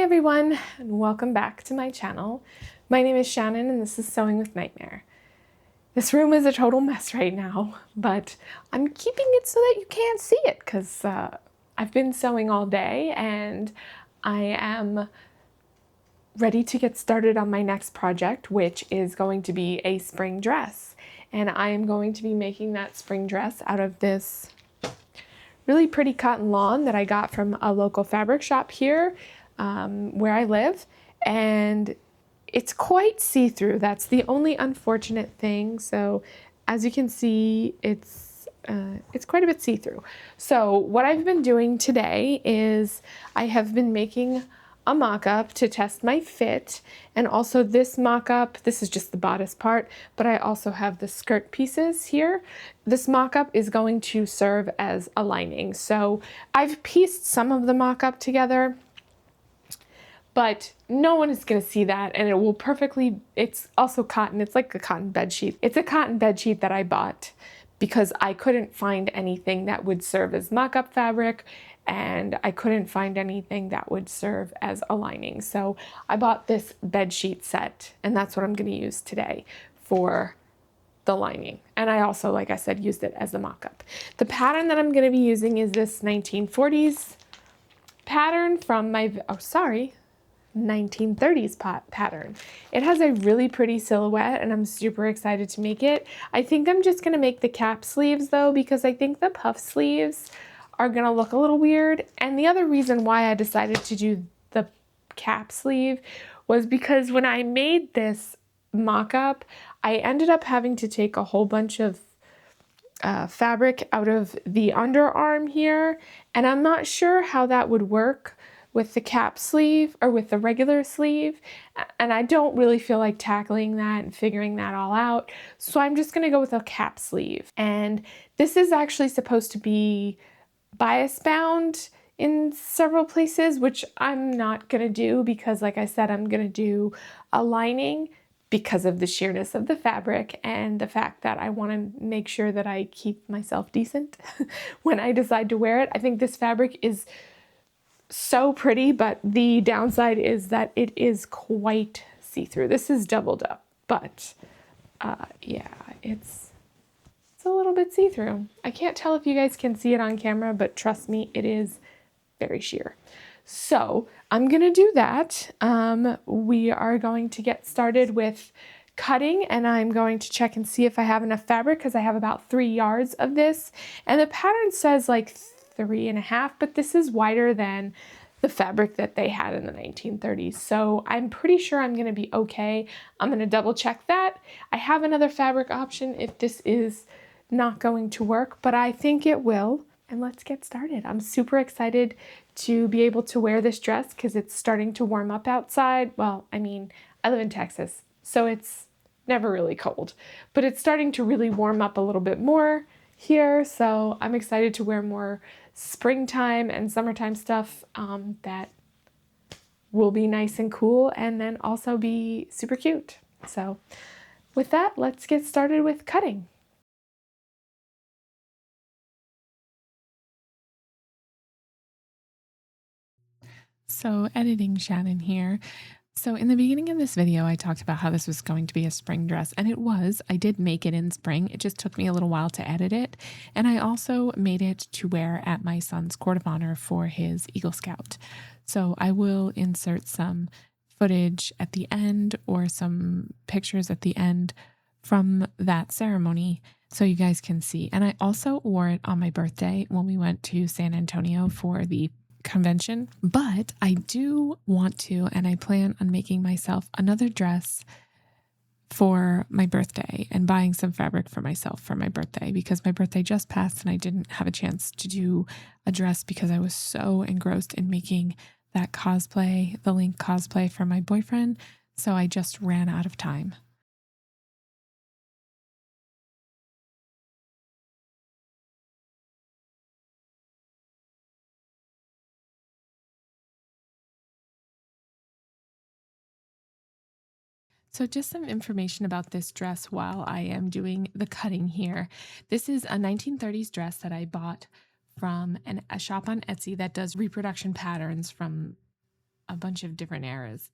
everyone, and welcome back to my channel. My name is Shannon and this is Sewing with Nightmare. This room is a total mess right now, but I'm keeping it so that you can't see it because I've been sewing all day and I am ready to get started on my next project, which is going to be a spring dress. And I am going to be making that spring dress out of this really pretty cotton lawn that I got from a local fabric shop here where I live, and it's quite see-through. That's the only unfortunate thing. So as you can see, it's quite a bit see-through. So what I've been doing today is I have been making a mock-up to test my fit, and also this mock-up, this is just the bodice part, but I also have the skirt pieces here. This mock-up is going to serve as a lining. So I've pieced some of the mock-up together, but no one is going to see that, and it will perfectly, it's also cotton, it's like a cotton bed sheet. It's a cotton bed sheet that I bought because I couldn't find anything that would serve as mock-up fabric, and I couldn't find anything that would serve as a lining. So I bought this bed sheet set, and that's what I'm going to use today for the lining. And I also, like I said, used it as a mock-up. The pattern that I'm going to be using is this 1940s pattern from my, 1930s pattern. It has a really pretty silhouette and I'm super excited to make it. I think I'm just gonna make the cap sleeves though, because I think the puff sleeves are gonna look a little weird. And the other reason why I decided to do the cap sleeve was because when I made this mock-up, I ended up having to take a whole bunch of fabric out of the underarm here, and I'm not sure how that would work with the cap sleeve or with the regular sleeve, and I don't really feel like tackling that and figuring that all out, so I'm just gonna go with a cap sleeve. And this is actually supposed to be bias bound in several places, which I'm not gonna do because, like I said, I'm gonna do a lining because of the sheerness of the fabric and the fact that I want to make sure that I keep myself decent when I decide to wear it. I think this fabric is so pretty, but the downside is that it is quite see-through. This is doubled up, but yeah, it's a little bit see-through. I can't tell if you guys can see it on camera, but trust me, it is very sheer. So I'm gonna do that. We are going to get started with cutting, and I'm going to check and see if I have enough fabric because I have about 3 yards of this, and the pattern says like 3.5, but this is wider than the fabric that they had in the 1930s. So I'm pretty sure I'm gonna be okay. I'm gonna double check that. I have another fabric option if this is not going to work, but I think it will. And let's get started. I'm super excited to be able to wear this dress because it's starting to warm up outside. Well, I mean, I live in Texas, so it's never really cold, but it's starting to really warm up a little bit more here. So I'm excited to wear more springtime and summertime stuff that will be nice and cool and then also be super cute. So with that, let's get started with cutting. So editing Shannon here. So in the beginning of this video, I talked about how this was going to be a spring dress, and it was. I did make it in spring. It just took me a little while to edit it. And I also made it to wear at my son's court of honor for his Eagle Scout. So I will insert some footage at the end or some pictures at the end from that ceremony so you guys can see. And I also wore it on my birthday when we went to San Antonio for the convention, but I do want to, and I plan on making myself another dress for my birthday and buying some fabric for myself for my birthday because my birthday just passed and I didn't have a chance to do a dress because I was so engrossed in making that cosplay, the Link cosplay for my boyfriend. So I just ran out of time. So just some information about this dress while I am doing the cutting here. This is a 1930s dress that I bought from a shop on Etsy that does reproduction patterns from a bunch of different eras.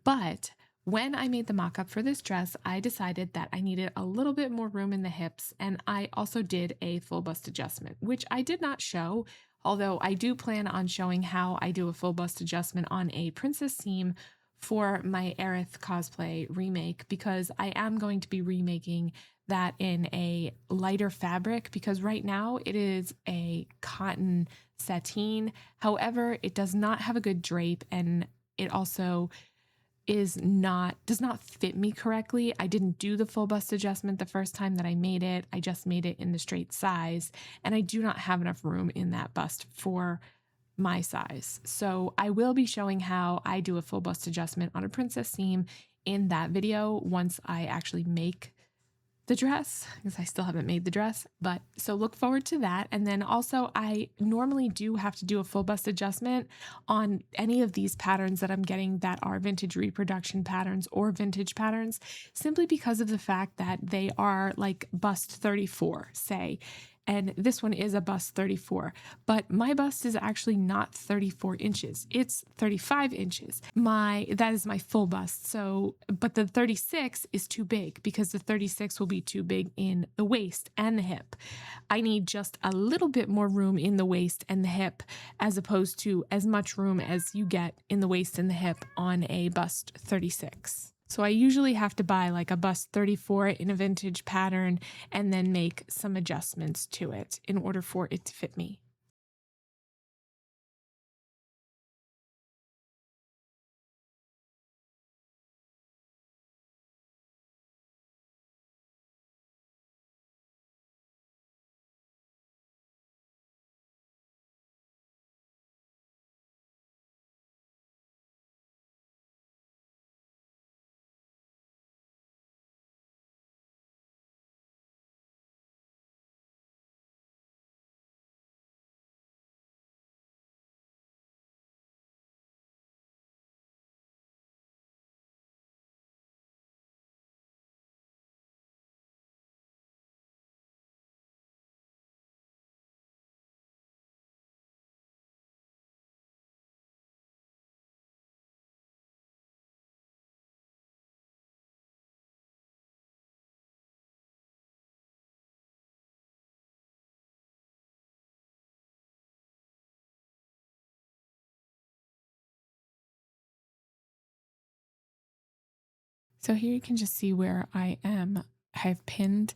But when I made the mock-up for this dress, I decided that I needed a little bit more room in the hips, and I also did a full bust adjustment, which I did not show, although I do plan on showing how I do a full bust adjustment on a princess seam for my Aerith cosplay remake, because I am going to be remaking that in a lighter fabric, because right now it is a cotton sateen. However, it does not have a good drape, and it also does not fit me correctly. I didn't do the full bust adjustment the first time that I made it. I just made it in the straight size, and I do not have enough room in that bust for my size. So I will be showing how I do a full bust adjustment on a princess seam in that video once I actually make the dress, because I still haven't made the dress. But so look forward to that. And then also, I normally do have to do a full bust adjustment on any of these patterns that I'm getting that are vintage reproduction patterns or vintage patterns, simply because of the fact that they are like bust 34, say. And this one is a bust 34, but my bust is actually not 34 inches. It's 35 inches. That is my full bust. So, but the 36 is too big, because the 36 will be too big in the waist and the hip. I need just a little bit more room in the waist and the hip, as opposed to as much room as you get in the waist and the hip on a bust 36. So I usually have to buy like a bust 34 in a vintage pattern and then make some adjustments to it in order for it to fit me. So here you can just see where I've pinned,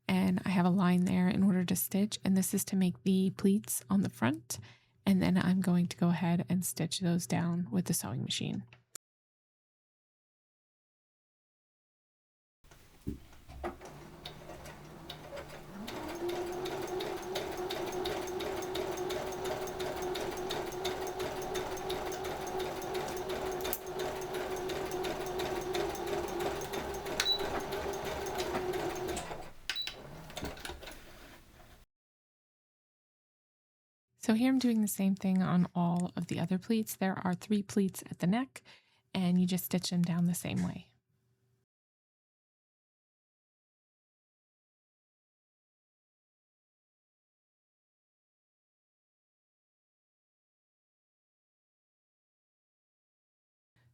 and I have a line there in order to stitch, and this is to make the pleats on the front. And then I'm going to go ahead and stitch those down with the sewing machine. So here I'm doing the same thing on all of the other pleats. There are 3 pleats at the neck, and you just stitch them down the same way.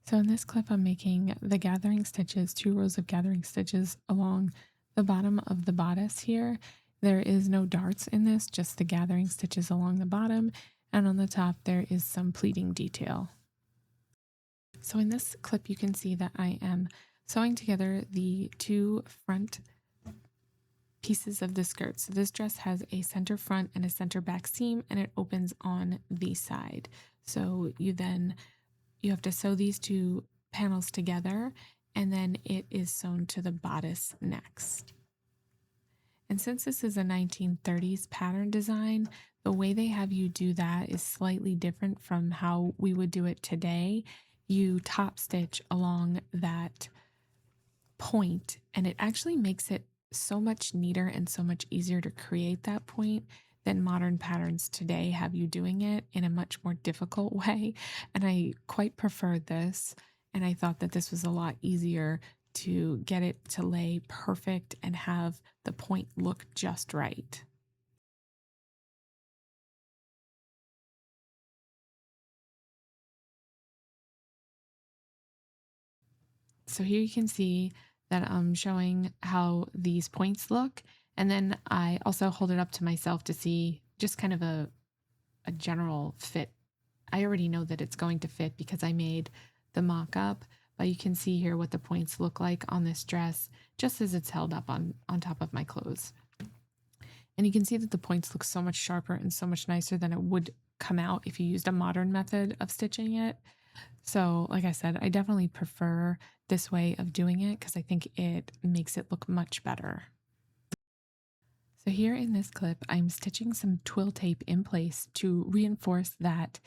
So in this clip, I'm making the gathering stitches, 2 rows of gathering stitches along the bottom of the bodice here. There is no darts in this, just the gathering stitches along the bottom, and on the top there is some pleating detail. So in this clip, you can see that I am sewing together the 2 front pieces of the skirt. So this dress has a center front and a center back seam, and it opens on the side. So you have to sew these 2 panels together, and then it is sewn to the bodice next. And since this is a 1930s pattern design, the way they have you do that is slightly different from how we would do it today. You top stitch along that point, and it actually makes it so much neater and so much easier to create that point than modern patterns today have you doing it in a much more difficult way. And I quite preferred this, and I thought that this was a lot easier to get it to lay perfect and have the point look just right. So here you can see that I'm showing how these points look. And then I also hold it up to myself to see just kind of a general fit. I already know that it's going to fit because I made the mock-up, but you can see here what the points look like on this dress just as it's held up on top of my clothes. And you can see that the points look so much sharper and so much nicer than it would come out if you used a modern method of stitching it. So, like I said, I definitely prefer this way of doing it because I think it makes it look much better. So here in this clip, I'm stitching some twill tape in place to reinforce that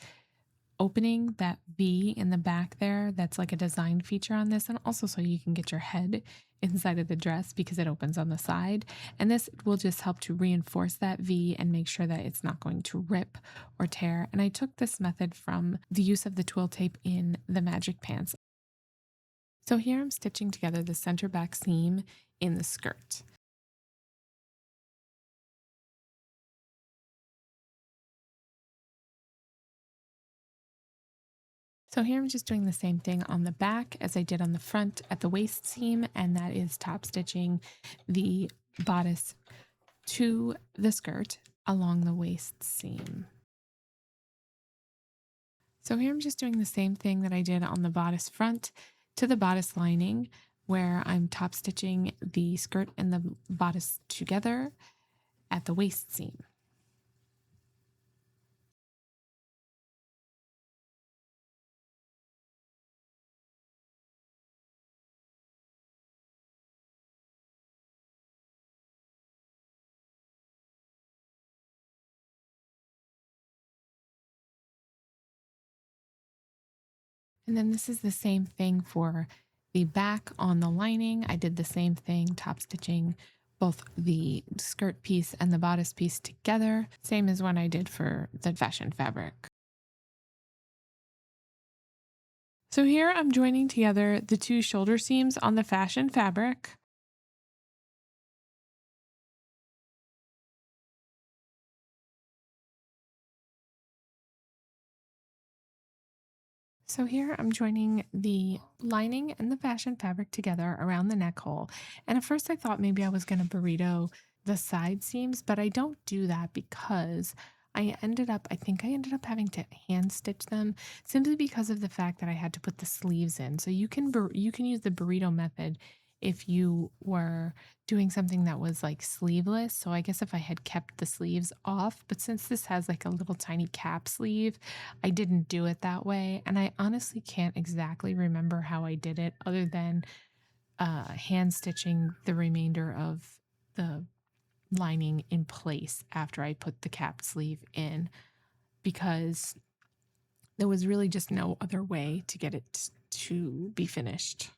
opening, that V in the back there. That's like a design feature on this, and also so you can get your head inside of the dress because it opens on the side. And this will just help to reinforce that V and make sure that it's not going to rip or tear. And I took this method from the use of the twill tape in the Magic Pants. So here I'm stitching together the center back seam in the skirt. So here I'm just doing the same thing on the back as I did on the front at the waist seam, and that is top stitching the bodice to the skirt along the waist seam. So here I'm just doing the same thing that I did on the bodice front to the bodice lining, where I'm top stitching the skirt and the bodice together at the waist seam. And then this is the same thing for the back on the lining. I did the same thing, top stitching both the skirt piece and the bodice piece together, same as when I did for the fashion fabric. So here I'm joining together the two shoulder seams on the fashion fabric. So here I'm joining the lining and the fashion fabric together around the neck hole. And at first I thought maybe I was going to burrito the side seams, but I don't do that because I think I ended up having to hand stitch them simply because of the fact that I had to put the sleeves in. So you can use the burrito method if you were doing something that was like sleeveless. So I guess if I had kept the sleeves off, but since this has like a little tiny cap sleeve, I didn't do it that way. And I honestly can't exactly remember how I did it other than hand stitching the remainder of the lining in place after I put the cap sleeve in because there was really just no other way to get it to be finished.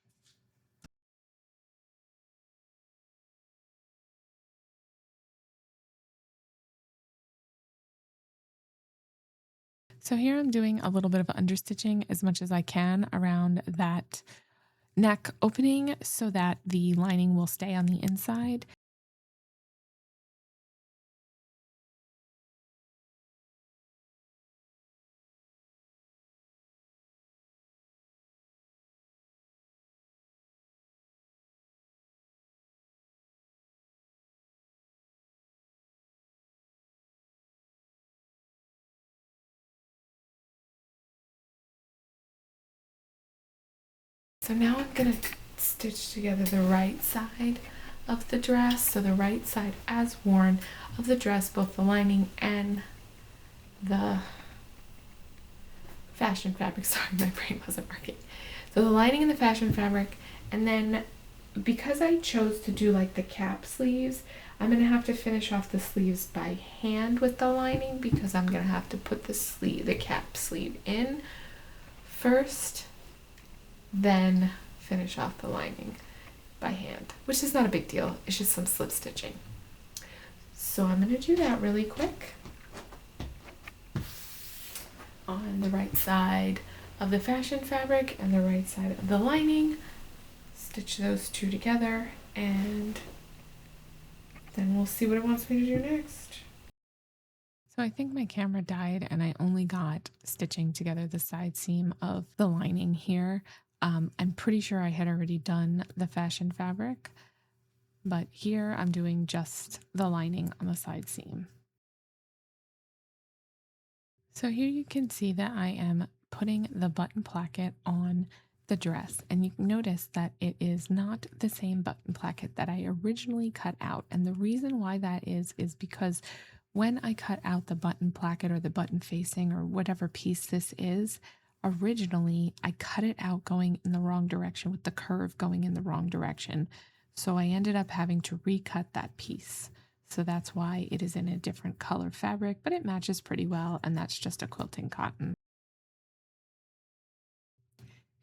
So here I'm doing a little bit of understitching as much as I can around that neck opening so that the lining will stay on the inside. So now I'm going to stitch together the right side of the dress. So the right side as worn of the dress, both the lining and the fashion fabric. Sorry, my brain wasn't working. So the lining and the fashion fabric, and then because I chose to do like the cap sleeves, I'm going to have to finish off the sleeves by hand with the lining because I'm going to have to put the cap sleeve in first, then finish off the lining by hand, which is not a big deal. It's just some slip stitching. So I'm going to do that really quick on the right side of the fashion fabric and the right side of the lining. Stitch those two together and then we'll see what it wants me to do next. So I think my camera died and I only got stitching together the side seam of the lining here. I'm pretty sure I had already done the fashion fabric, but here I'm doing just the lining on the side seam. So here you can see that I am putting the button placket on the dress, and you can notice that it is not the same button placket that I originally cut out. And the reason why that is because when I cut out the button placket or the button facing or whatever piece this is, originally I cut it out going in the wrong direction with the curve going in the wrong direction. So I ended up having to recut that piece. So that's why it is in a different color fabric, but it matches pretty well, and that's just a quilting cotton.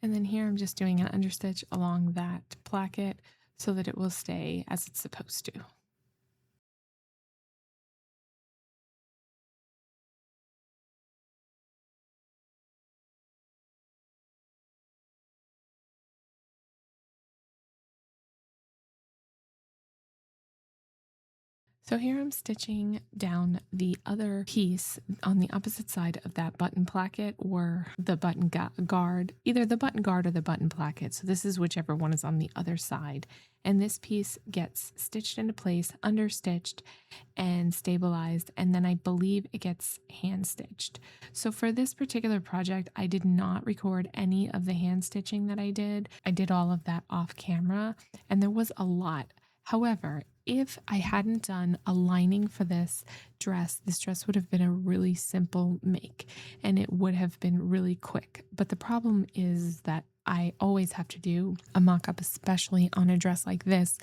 And then here I'm just doing an understitch along that placket so that it will stay as it's supposed to. So here I'm stitching down the other piece on the opposite side of that button placket or the button guard, either the button guard or the button placket. So this is whichever one is on the other side. And this piece gets stitched into place, understitched and stabilized. And then I believe it gets hand stitched. So for this particular project, I did not record any of the hand stitching that I did. I did all of that off camera, and there was a lot. However, if I hadn't done a lining for this dress would have been a really simple make and it would have been really quick. But the problem is that I always have to do a mock-up, especially on a dress like this,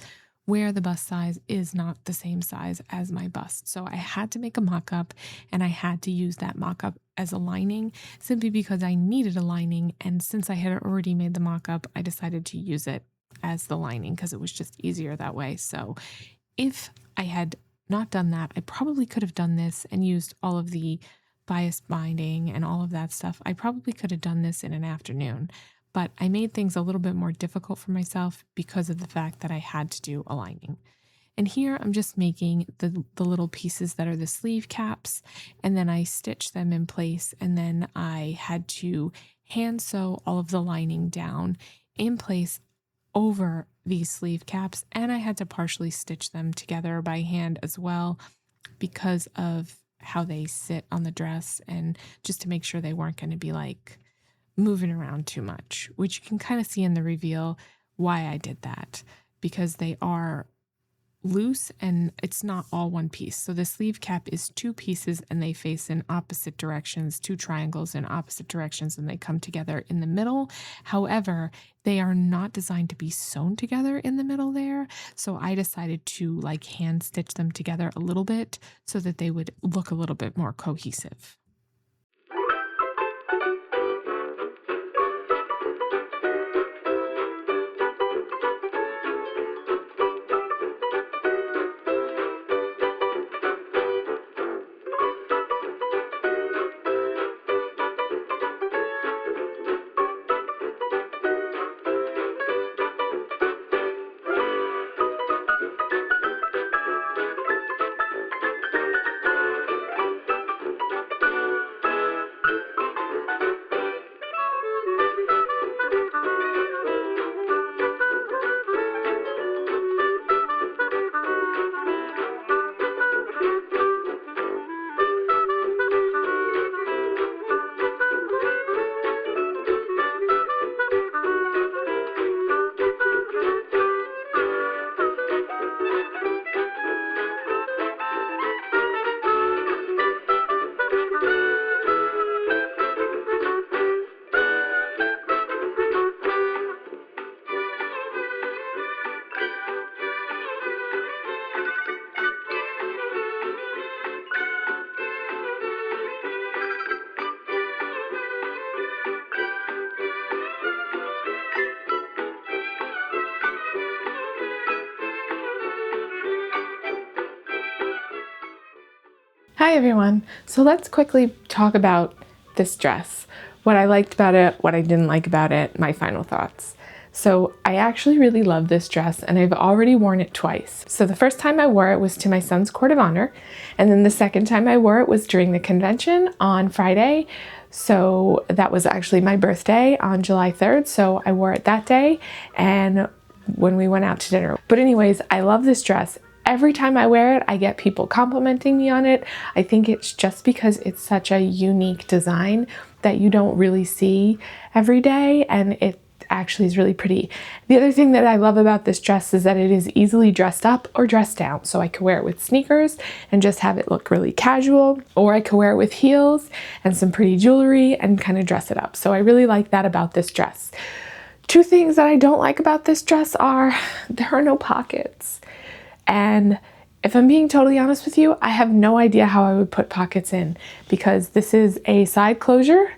where the bust size is not the same size as my bust. So I had to make a mock-up, and I had to use that mock-up as a lining simply because I needed a lining. And since I had already made the mock-up, I decided to use it as the lining because it was just easier that way. So if I had not done that, I probably could have done this and used all of the bias binding and all of that stuff. I probably could have done this in an afternoon, but I made things a little bit more difficult for myself because of the fact that I had to do a lining. And here I'm just making the little pieces that are the sleeve caps, and then I stitch them in place, and then I had to hand sew all of the lining down in place over these sleeve caps, and I had to partially stitch them together by hand as well because of how they sit on the dress, and just to make sure they weren't going to be like moving around too much, which you can kind of see in the reveal why I did that, because they are loose and it's not all one piece. So the sleeve cap is two pieces and they face in opposite directions, two triangles in opposite directions, and they come together in the middle. However, they are not designed to be sewn together in the middle there. So I decided to like hand stitch them together a little bit so that they would look a little bit more cohesive. Hi everyone. So let's quickly talk about this dress. What I liked about it, what I didn't like about it, my final thoughts. So I actually really love this dress and I've already worn it twice. So the first time I wore it was to my son's court of honor, and then the second time I wore it was during the convention on Friday. So that was actually my birthday on July 3rd. So I wore it that day and when we went out to dinner. But anyways, I love this dress. Every time I wear it, I get people complimenting me on it. I think it's just because it's such a unique design that you don't really see every day, and it actually is really pretty. The other thing that I love about this dress is that it is easily dressed up or dressed down. So I could wear it with sneakers and just have it look really casual, or I could wear it with heels and some pretty jewelry and kind of dress it up. So I really like that about this dress. Two things that I don't like about this dress are there are no pockets. And if I'm being totally honest with you, I have no idea how I would put pockets in, because this is a side closure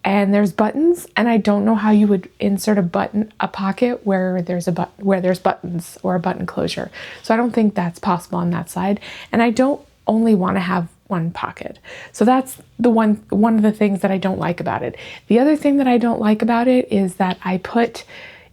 and there's buttons, and I don't know how you would insert a pocket where there's buttons or a button closure. So I don't think that's possible on that side. And I don't only want to have one pocket. So that's one of the things that I don't like about it. The other thing that I don't like about it is that I put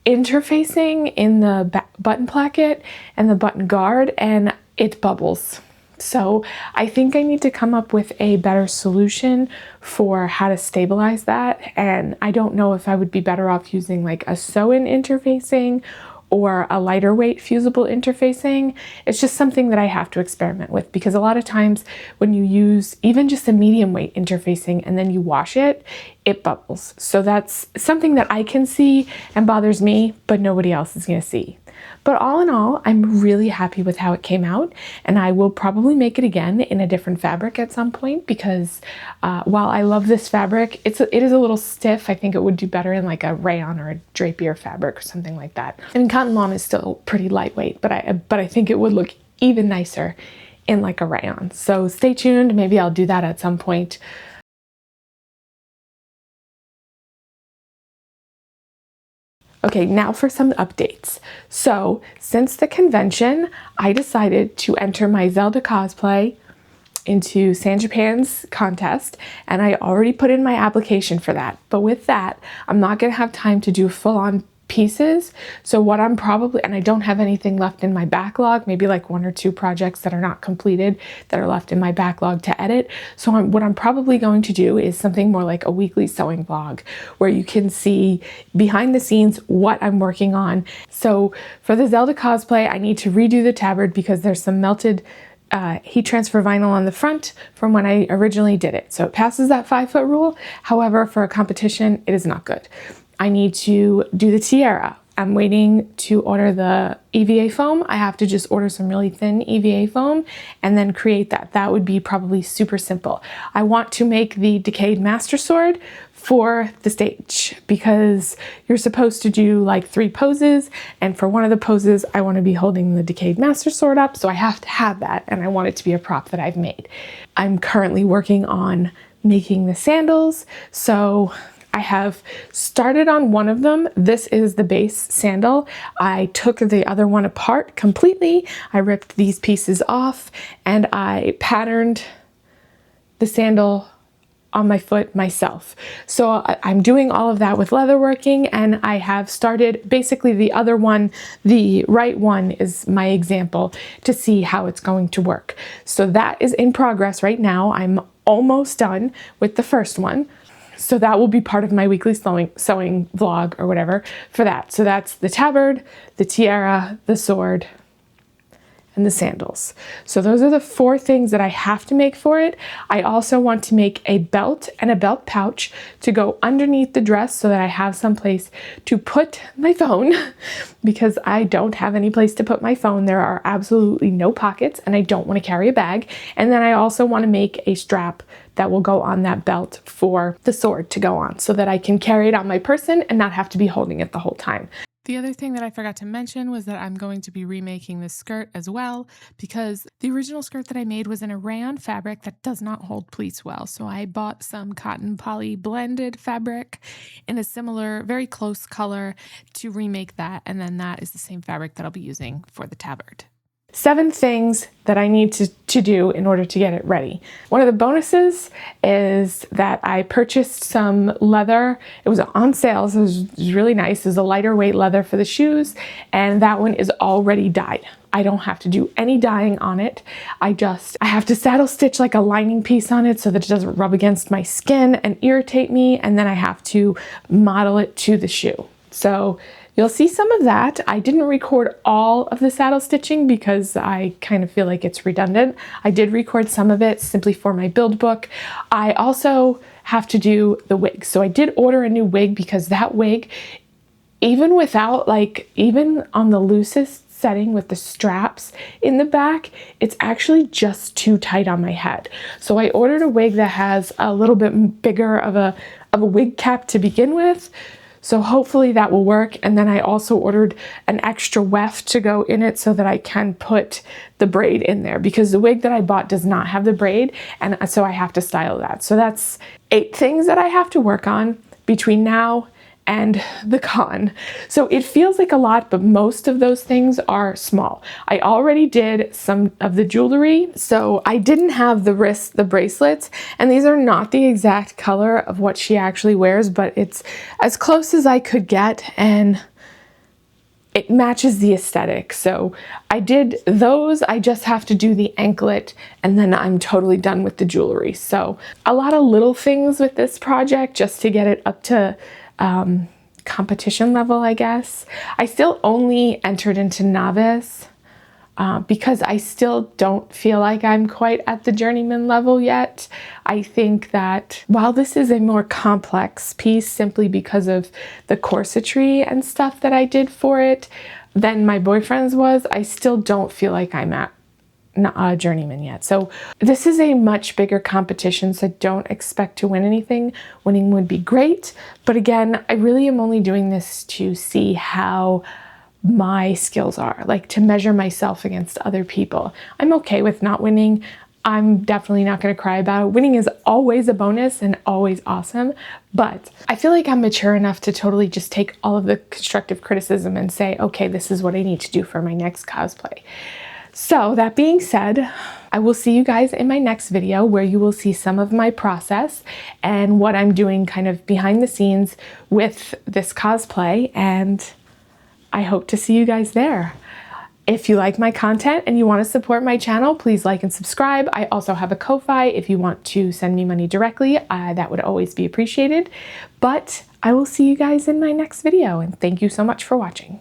interfacing in the button placket and the button guard, and it bubbles. So I think I need to come up with a better solution for how to stabilize that. And I don't know if I would be better off using like a sew-in interfacing or a lighter weight fusible interfacing. It's just something that I have to experiment with, because a lot of times when you use even just a medium weight interfacing and then you wash it, it bubbles. So that's something that I can see and bothers me, but nobody else is going to see. But all in all, I'm really happy with how it came out, and I will probably make it again in a different fabric at some point, because while I love this fabric, it is a little stiff. I think it would do better in like a rayon or a drapier fabric or something like that. And cotton lawn is still pretty lightweight, but I think it would look even nicer in like a rayon. So stay tuned. Maybe I'll do that at some point. Okay, now for some updates. So since the convention, I decided to enter my Zelda cosplay into San Japan's contest, and I already put in my application for that. But with that, I'm not gonna have time to do full-on pieces. So what I'm probably, and I don't have anything left in my backlog, maybe like 1 or 2 projects that are not completed that are left in my backlog to edit. So what I'm probably going to do is something more like a weekly sewing vlog, where you can see behind the scenes what I'm working on. So for the Zelda cosplay, I need to redo the tabard because there's some melted heat transfer vinyl on the front from when I originally did it. So it passes that 5-foot rule. However, for a competition, it is not good. I need to do the tiara. I'm waiting to order the EVA foam. I have to just order some really thin EVA foam and then create that. That would be probably super simple. I want to make the decayed master sword for the stage, because you're supposed to do like 3 poses, and for one of the poses I want to be holding the decayed master sword up, so I have to have that, and I want it to be a prop that I've made. I'm currently working on making the sandals, so I have started on one of them. This is the base sandal. I took the other one apart completely. I ripped these pieces off and I patterned the sandal on my foot myself. So I'm doing all of that with leatherworking, and I have started basically the other one, the right one is my example to see how it's going to work. So that is in progress right now. I'm almost done with the first one. So that will be part of my weekly sewing vlog or whatever for that. So that's the tabard, the tiara, the sword, and the sandals. So those are the 4 things that I have to make for it. I also want to make a belt and a belt pouch to go underneath the dress so that I have some place to put my phone because I don't have any place to put my phone. There are absolutely no pockets and I don't want to carry a bag. And then I also want to make a strap that will go on that belt for the sword to go on so that I can carry it on my person and not have to be holding it the whole time. The other thing that I forgot to mention was that I'm going to be remaking this skirt as well, because the original skirt that I made was in a rayon fabric that does not hold pleats well. So I bought some cotton poly blended fabric in a similar, very close color to remake that. And then that is the same fabric that I'll be using for the tabard. 7 things that I need to do in order to get it ready. One of the bonuses is that I purchased some leather. It was on sale, so it was really nice. It was a lighter weight leather for the shoes, and that one is already dyed. I don't have to do any dyeing on it. I have to saddle stitch like a lining piece on it so that it doesn't rub against my skin and irritate me, and then I have to model it to the shoe. So you'll see some of that. I didn't record all of the saddle stitching because I kind of feel like it's redundant. I did record some of it simply for my build book. I also have to do the wig. So I did order a new wig because that wig, even without even on the loosest setting with the straps in the back, it's actually just too tight on my head. So I ordered a wig that has a little bit bigger of a wig cap to begin with. So hopefully that will work. And then I also ordered an extra weft to go in it so that I can put the braid in there, because the wig that I bought does not have the braid, and so I have to style that. So that's 8 things that I have to work on between now and the con. So it feels like a lot, but most of those things are small. I already did some of the jewelry, so I didn't have the bracelets, and these are not the exact color of what she actually wears, but it's as close as I could get, and it matches the aesthetic. So I did those. I just have to do the anklet, and then I'm totally done with the jewelry. So a lot of little things with this project just to get it up to competition level, I guess. I still only entered into novice because I still don't feel like I'm quite at the journeyman level yet. I think that while this is a more complex piece simply because of the corsetry and stuff that I did for it than my boyfriend's was, I still don't feel like I'm at a journeyman yet. So this is a much bigger competition, so don't expect to win anything. Winning would be great, but again, I really am only doing this to see how my skills are, like to measure myself against other people. I'm okay with not winning. I'm definitely not going to cry about it. Winning is always a bonus and always awesome, but I feel like I'm mature enough to totally just take all of the constructive criticism and say, okay, this is what I need to do for my next cosplay. So that being said, I will see you guys in my next video where you will see some of my process and what I'm doing kind of behind the scenes with this cosplay, and I hope to see you guys there. If you like my content and you want to support my channel, please like and subscribe. I also have a Ko-Fi if you want to send me money directly. That would always be appreciated. But I will see you guys in my next video, and thank you so much for watching.